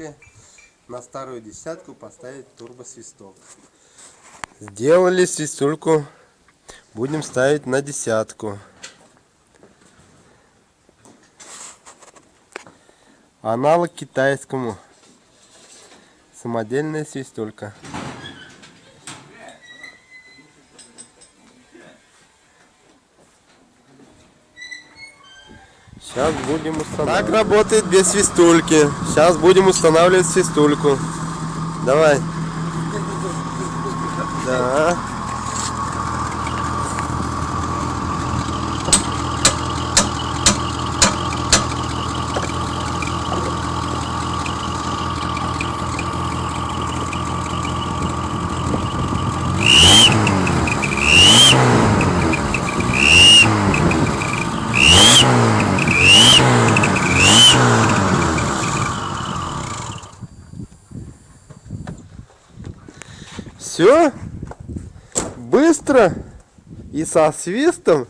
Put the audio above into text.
решили на старую десятку поставить турбосвисток. Сделали свистульку, будем ставить на десятку. Аналог китайскому. Самодельная свистулька. Сейчас будем устанавливать. Так работает без свистульки. Сейчас будем устанавливать свистульку. Давай. Да. Все быстро и со свистом.